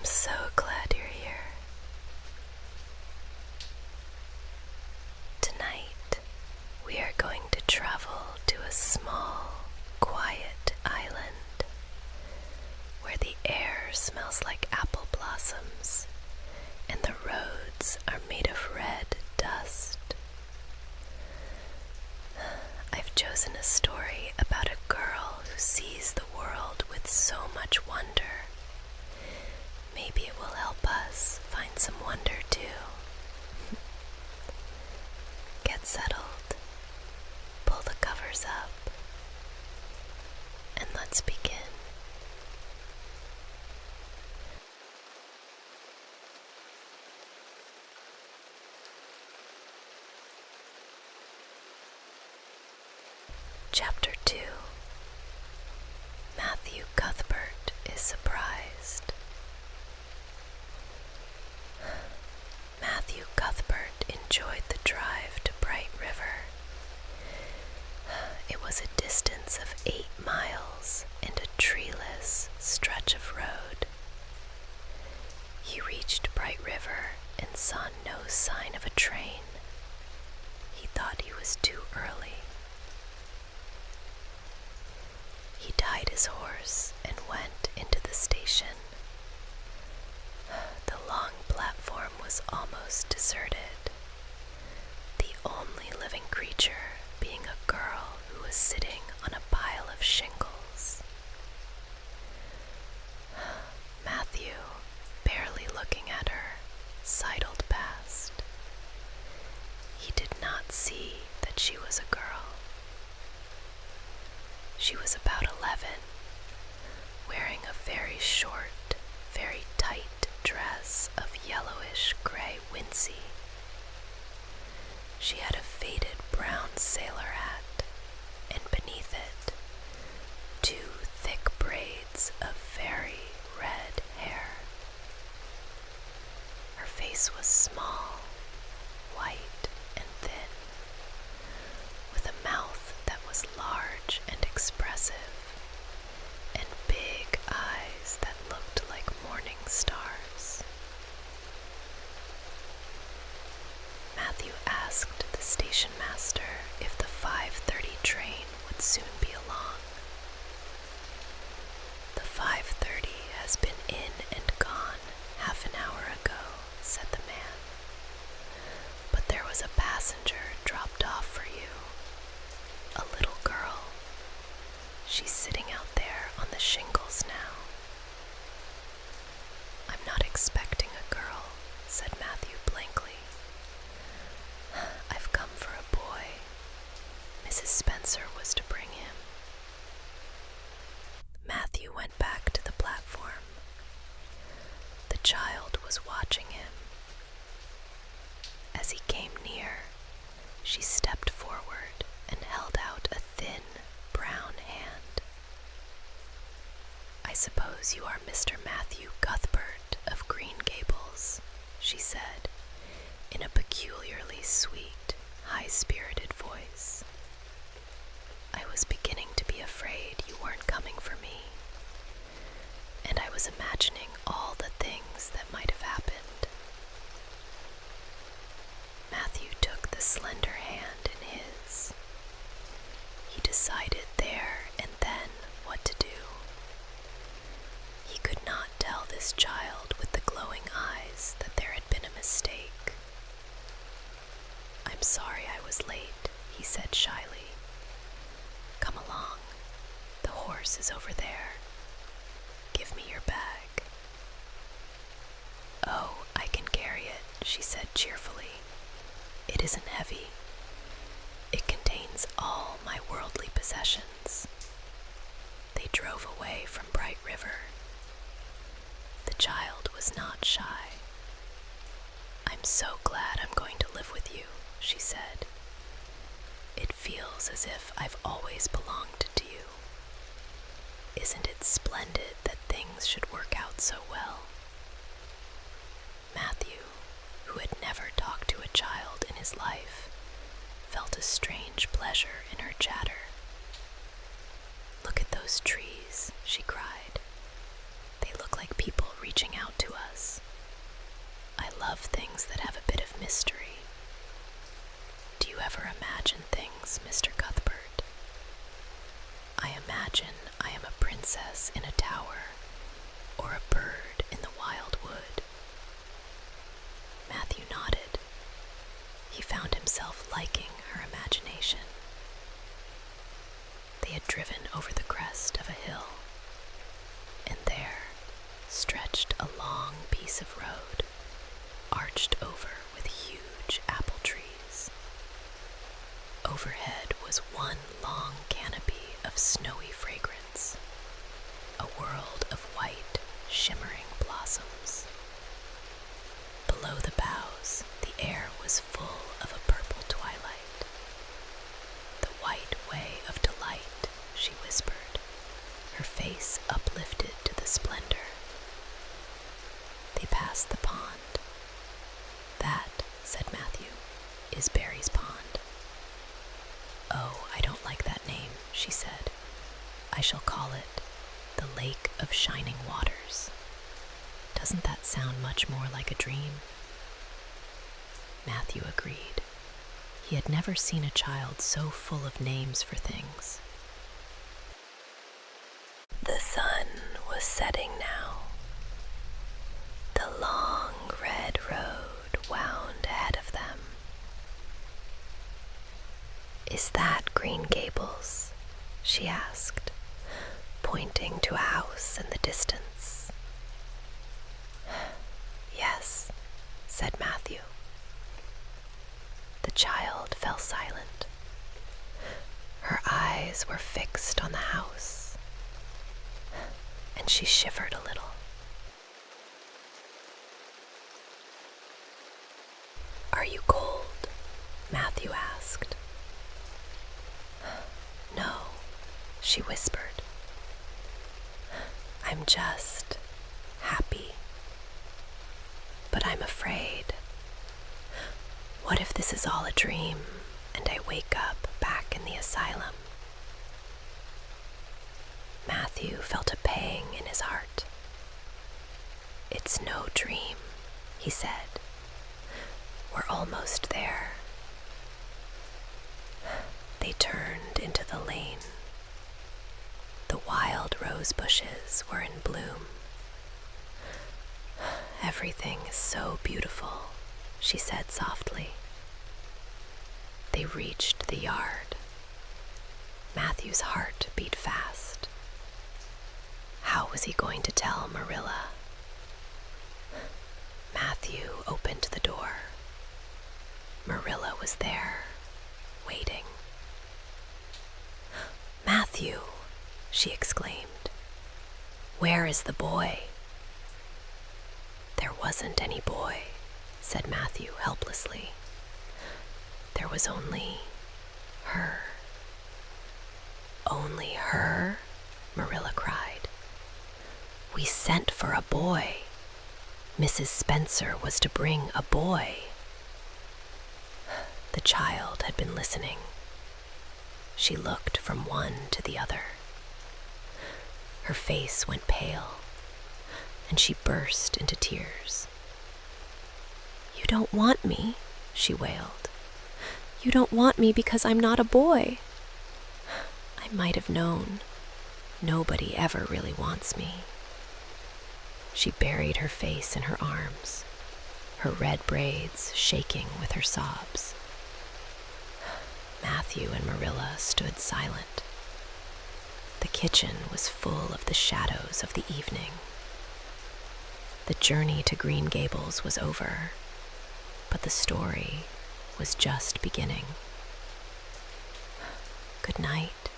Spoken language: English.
so glad you're here. Tonight, we are going to travel to a small, quiet island where the air smells like apple blossoms and the roads are made of red dust. I've chosen a story about a girl who sees the world with so much wonder. Maybe it will help us find some wonder too. Get settled, pull the covers up, and let's begin. Chapter 2. Matthew Cuthbert is surprised. Matthew Cuthbert enjoyed the drive to Bright River. It was a distance of 8 miles and a treeless stretch of road. He reached Bright River and saw no sign of a train. He thought he was too early. He tied his horse and went into the station. The long platform was almost deserted, the only living creature being a girl who was sitting on a pile of shingles. Matthew, barely looking at her, sidled past. He did not see that she was a girl. She was about 11, wearing a very short, very tight dress of yellowish gray wincey. She had a faded brown sailor hat, and beneath it, 2 thick braids of very red hair. Her face was small, white and thin, with a mouth that was large and expressive, and big eyes that looked like morning stars. Matthew asked the station master if the 5:30 train would soon be along. "The 5:30 has been in and gone half an hour ago," said the man. "But there was a passenger dropped off for you. A little girl. She's sitting out there on the shingles now." "I'm not expecting a girl," said Matthew blankly. "I've come for a boy. Mrs. Spencer was to bring him." Matthew went back to the platform. The child was watching him. As he came near, she stepped forward and held out a thin, brown hand. "I suppose you are Mr. Matthew Cuthbert of Green Gables," she said, in a peculiarly sweet, high-spirited voice. "I was beginning to be afraid you weren't coming for me, and I was imagining all the things that might have happened." Matthew took the slender hand in his. He decided there and then what to do. He could not tell this child with the glowing eyes that there had been a mistake. "I'm sorry I was late," he said shyly. "Come along. The horse is over there. Give me your bag." "Oh, I can carry it," she said cheerfully. "It isn't heavy. It contains all my worldly possessions." They drove away from Bright River. The child was not shy. "I'm so glad I'm going to live with you," she said. "It feels as if I've always belonged to you. Isn't it splendid that things should work out so well?" Matthew, who had never talked to a child in his life, felt a strange pleasure in her chatter. "Look at those trees," she cried. "They look like people reaching out to us." princess in a tower or a bird in the wild wood. Matthew nodded. He found himself liking her imagination. They had driven over the crest of a hill, and there stretched a long piece of road, arched over with huge apple trees. Overhead was one long canopy of snowy fragrance, a world of white, shimmering blossoms. Below the boughs, the air was full of a purple twilight. "The white way of delight," she whispered, her face uplifted to the splendor. They passed the pond. "That," said Matthew, "is Barry's pond." "Oh, I don't like that name," she said. "I shall call it the Lake of Shining Waters. Doesn't that sound much more like a dream?" Matthew agreed. He had never seen a child so full of names for things. The sun was setting now. The long red road wound ahead of them. "Is that Green Gables?" she asked, pointing to a house in the distance. "Yes," said Matthew. The child fell silent. Her eyes were fixed on the house, and she shivered a little. "Are you cold?" Matthew asked. "No," she whispered. "I'm just happy. But I'm afraid. What if this is all a dream and I wake up back in the asylum?" Matthew felt a pang in his heart. "It's no dream," he said. "We're almost there." They turned into the lane. The wild rose bushes were in bloom. "Everything is so beautiful," she said softly. They reached the yard. Matthew's heart beat fast. How was he going to tell Marilla? Matthew opened the door. Marilla was there, waiting. "Matthew," she exclaimed, "where is the boy?" "There wasn't any boy," said Matthew helplessly. "There was only her." "Only her?" Marilla cried. "We sent for a boy. Mrs. Spencer was to bring a boy." The child had been listening. She looked from one to the other. Her face went pale, and she burst into tears. "You don't want me," she wailed. "You don't want me because I'm not a boy. I might have known. Nobody ever really wants me." She buried her face in her arms, her red braids shaking with her sobs. Matthew and Marilla stood silent. The kitchen was full of the shadows of the evening. The journey to Green Gables was over, but the story was just beginning. "Good night,"